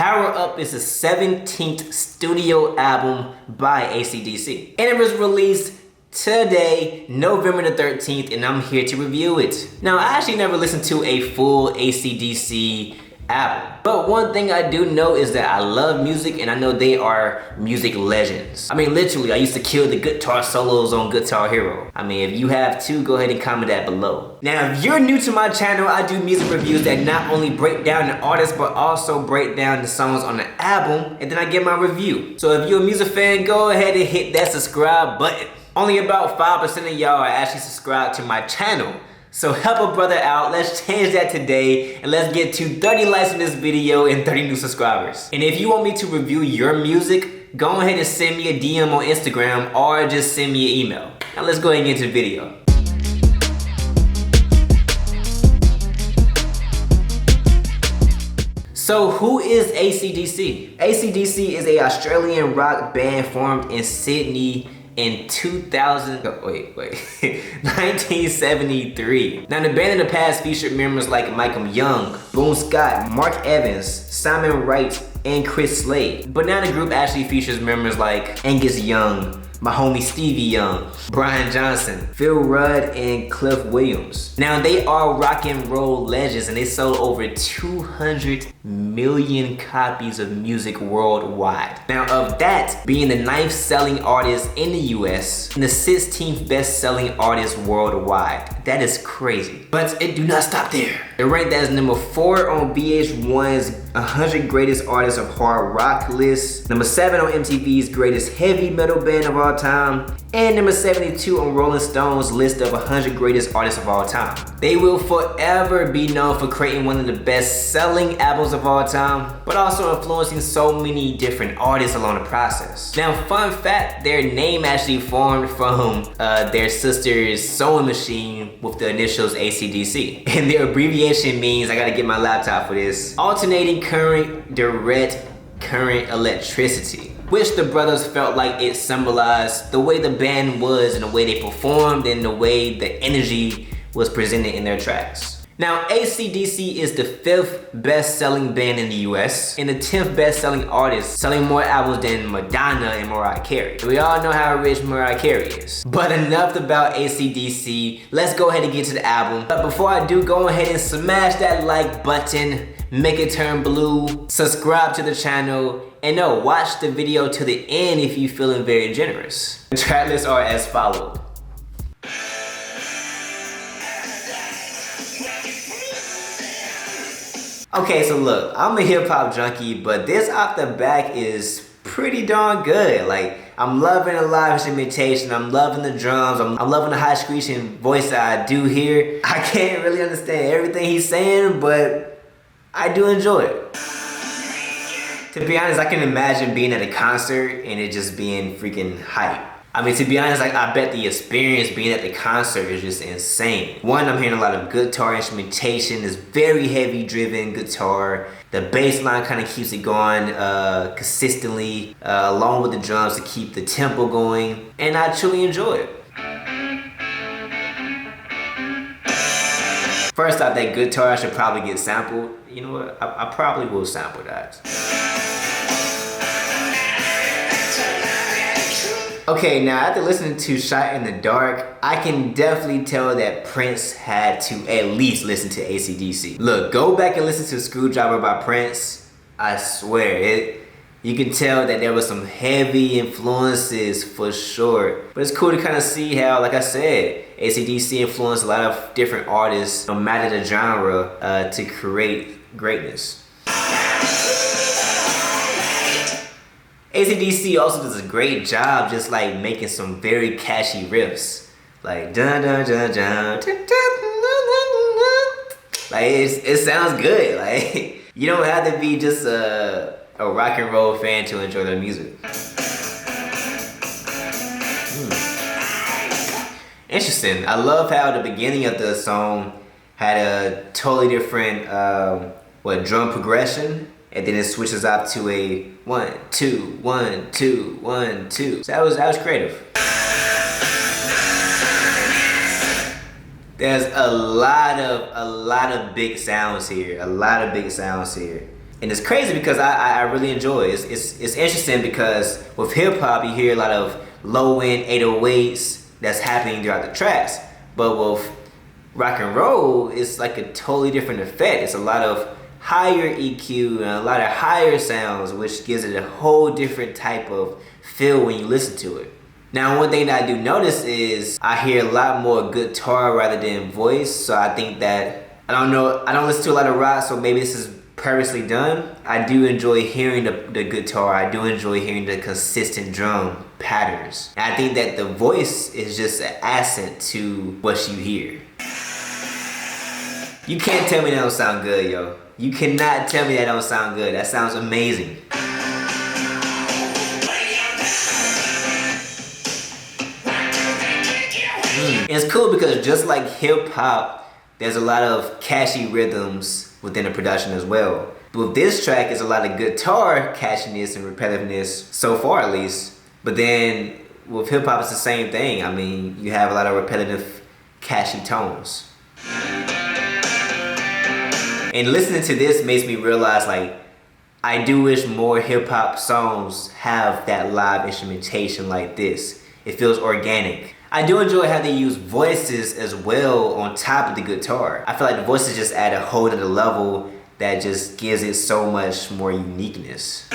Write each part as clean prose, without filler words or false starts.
Power Up is the 17th studio album by ACDC. And it was released today, November the 13th, and I'm here to review it. Now, I actually never listened to a full ACDC album, but one thing I do know is that I love music, and I know they are music legends. I mean, literally, I used to kill the guitar solos on Guitar Hero. I mean, if you have too, go ahead and comment that below. Now, if you're new to my channel, I do music reviews that not only break down the artist, but also break down the songs on the album, and then I give my review. So if you're a music fan, go ahead and hit that subscribe button. Only about 5% of y'all are actually subscribed to my channel. So help a brother out, let's change that today, and let's get to 30 likes on this video and 30 new subscribers. And if you want me to review your music, go ahead and send me a DM on Instagram or just send me an email. Now let's go ahead and get into the video. So who is ACDC? ACDC is an Australian rock band formed in Sydney in 1973. Now, the band in the past featured members like Michael Young, Boone Scott, Mark Evans, Simon Wright, and Chris Slade. But now the group actually features members like Angus Young, my homie Stevie Young, Brian Johnson, Phil Rudd, and Cliff Williams. Now, they are rock and roll legends, and they sold over 200 million copies of music worldwide. Now, of that, being the 9th selling artist in the US and the 16th best selling artist worldwide. That is crazy. But it do not stop there. They're ranked as number 4 on VH1's 100 Greatest Artists of Hard Rock list, number 7 on MTV's Greatest Heavy Metal Band of All Time, and number 72 on Rolling Stone's list of 100 Greatest Artists of All Time. They will forever be known for creating one of the best selling albums of all time, but also influencing so many different artists along the process. Now, fun fact, their name actually formed from their sister's sewing machine with the initials ACDC. And their abbreviation means, I gotta get my laptop for this, alternating current direct current electricity, which the brothers felt like it symbolized the way the band was and the way they performed and the way the energy was presented in their tracks. Now, ACDC is the 5th best-selling band in the US and the 10th best-selling artist, selling more albums than Madonna and Mariah Carey. We all know how rich Mariah Carey is. But enough about ACDC, let's go ahead and get to the album. But before I do, go ahead and smash that like button, make it turn blue, subscribe to the channel, and no, watch the video to the end if you're feeling very generous. The track lists are as follows. Okay, so look, I'm a hip hop junkie, but this off the back is pretty darn good. Like, I'm loving the live instrumentation, I'm loving the drums, I'm loving the high screeching voice that I do hear. I can't really understand everything he's saying, but I do enjoy it. To be honest, I can imagine being at a concert and it just being freaking hype. I mean, to be honest, like, I bet the experience being at the concert is just insane. One, I'm hearing a lot of guitar instrumentation, this very heavy driven guitar. The bass line kind of keeps it going consistently, along with the drums to keep the tempo going, and I truly enjoy it. First off, that guitar should probably get sampled. You know what, I probably will sample that. Okay, now after listening to Shot in the Dark, I can definitely tell that Prince had to at least listen to ACDC. Look, go back and listen to Screwdriver by Prince. I swear, you can tell that there was some heavy influences for sure. But it's cool to kind of see how, like I said, ACDC influenced a lot of different artists, no matter the genre, to create greatness. ACDC also does a great job just like making some very catchy riffs. Like dun dun dun dun dun dun dun. Like it sounds good. Like, you don't have to be just a rock and roll fan to enjoy their music. Interesting. I love how the beginning of the song had a totally different drum progression. And then it switches out to a 1 2 1 2 1 2. So that was creative. There's a lot of big sounds here. And it's crazy because I really enjoy it. It's interesting because with hip hop you hear a lot of low end 808s that's happening throughout the tracks. But with rock and roll, it's like a totally different effect. It's a lot of higher EQ and a lot of higher sounds, which gives it a whole different type of feel when you listen to it. Now, one thing that I do notice is I hear a lot more guitar rather than voice. So I think that, I don't listen to a lot of rock, so maybe this is purposely done. I do enjoy hearing the guitar. I do enjoy hearing the consistent drum patterns. And I think that the voice is just an accent to what you hear. You can't tell me that don't sound good, yo. You cannot tell me that don't sound good. That sounds amazing. And it's cool because just like hip hop, there's a lot of catchy rhythms within the production as well. But with this track, there's a lot of guitar catchiness and repetitiveness, so far at least. But then with hip hop, it's the same thing. I mean, you have a lot of repetitive, catchy tones. And listening to this makes me realize, like, I do wish more hip hop songs have that live instrumentation like this. It feels organic. I do enjoy how they use voices as well on top of the guitar. I feel like the voices just add a whole other level that just gives it so much more uniqueness.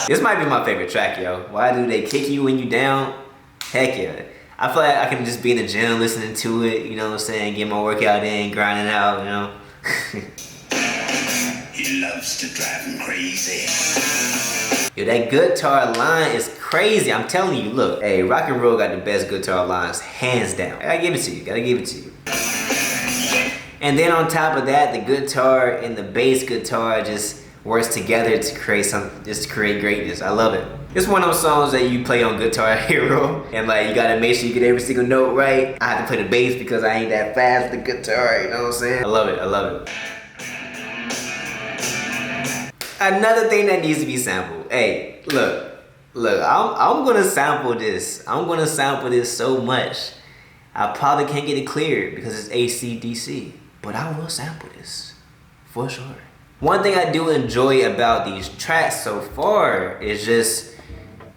This might be my favorite track, yo. Why do they kick you when you down? Heck yeah. I feel like I can just be in the gym listening to it, you know what I'm saying? Get my workout in, grinding out, you know? He loves to drive him crazy. Yo, that guitar line is crazy. I'm telling you, look. Hey, rock and roll got the best guitar lines, hands down. I gotta give it to you, gotta give it to you. And then on top of that, the guitar and the bass guitar just works together to create something, just to create greatness. I love it. It's one of those songs that you play on Guitar Hero, and like you gotta make sure you get every single note right. I have to play the bass because I ain't that fast with the guitar, you know what I'm saying? I love it, I love it. Another thing that needs to be sampled. Hey, look, I'm gonna sample this. I'm gonna sample this so much. I probably can't get it cleared because it's ACDC, but I will sample this, for sure. One thing I do enjoy about these tracks so far is just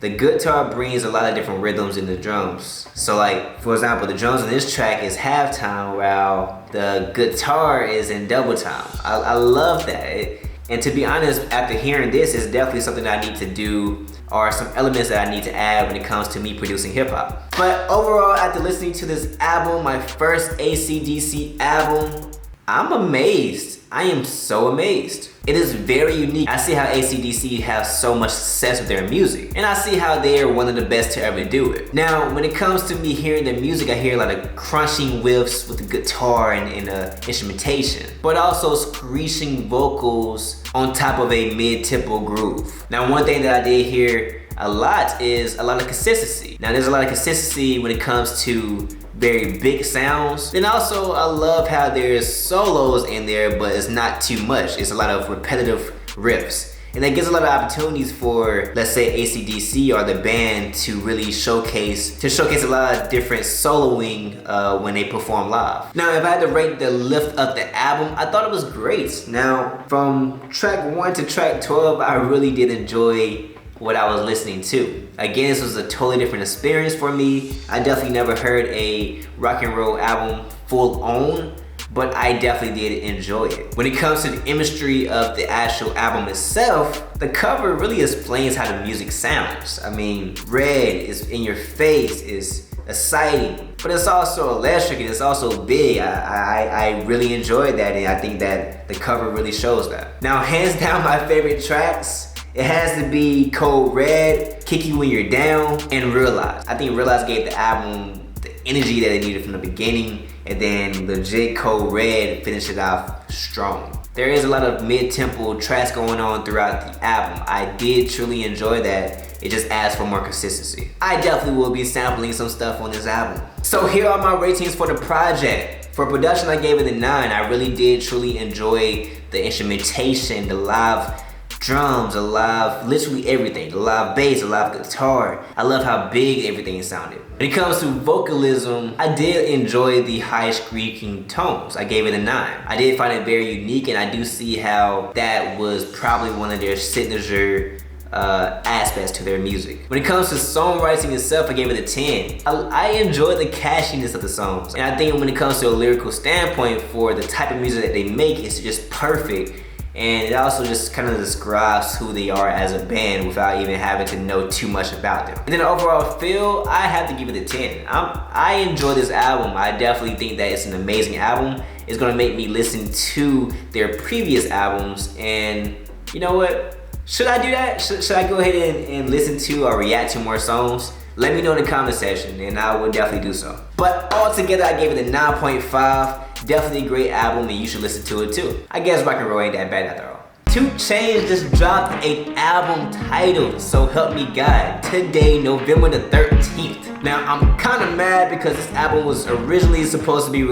the guitar brings a lot of different rhythms in the drums. So like, for example, the drums in this track is halftime while the guitar is in double time. I love that. And to be honest, after hearing this, it's definitely something that I need to do, or some elements that I need to add when it comes to me producing hip hop. But overall, after listening to this album, my first ACDC album, I'm amazed. I am so amazed. It is very unique. I see how ACDC have so much success with their music, and I see how they are one of the best to ever do it. Now, when it comes to me hearing the music, I hear a lot of crunching whiffs with the guitar and instrumentation, but also screeching vocals on top of a mid-tempo groove. Now, one thing that I did hear a lot is a lot of consistency. Now, there's a lot of consistency when it comes to very big sounds. Then also, I love how there's solos in there, but it's not too much. It's a lot of repetitive riffs. And that gives a lot of opportunities for, let's say, ACDC or the band to really showcase a lot of different soloing when they perform live. Now, if I had to rate the lift of the album, I thought it was great. Now, from track 1 to track 12, I really did enjoy what I was listening to. Again, this was a totally different experience for me. I definitely never heard a rock and roll album full on, but I definitely did enjoy it. When it comes to the imagery of the actual album itself, the cover really explains how the music sounds. I mean, red is in your face, is exciting, but it's also electric and it's also big. I really enjoyed that, and I think that the cover really shows that. Now, hands down, my favorite tracks, it has to be Code Red, Kick You When You're Down, and Realize. I think Realize gave the album the energy that it needed from the beginning, and then legit Code Red finished it off strong. There is a lot of mid-tempo tracks going on throughout the album. I did truly enjoy that. It just adds for more consistency. I definitely will be sampling some stuff on this album. So here are my ratings for the project. For production, I gave it a 9. I really did truly enjoy the instrumentation, the live drums, a live, literally everything. A live bass, a live guitar. I love how big everything sounded. When it comes to vocalism, I did enjoy the high squeaking tones. I gave it a 9. I did find it very unique, and I do see how that was probably one of their signature aspects to their music. When it comes to songwriting itself, I gave it a 10. I enjoy the catchiness of the songs, and I think when it comes to a lyrical standpoint for the type of music that they make, it's just perfect. And it also just kind of describes who they are as a band without even having to know too much about them. And then the overall feel, I have to give it a 10. I enjoy this album. I definitely think that it's an amazing album. It's gonna make me listen to their previous albums, and you know what? Should I do that? Should I go ahead and listen to or react to more songs? Let me know in the comment section, and I will definitely do so. But altogether, I gave it a 9.5. Definitely a great album, and you should listen to it too. I guess rock and roll ain't that bad after all. 2 Chainz just dropped an album titled So Help Me God today, November the 13th. Now, I'm kind of mad because this album was originally supposed to be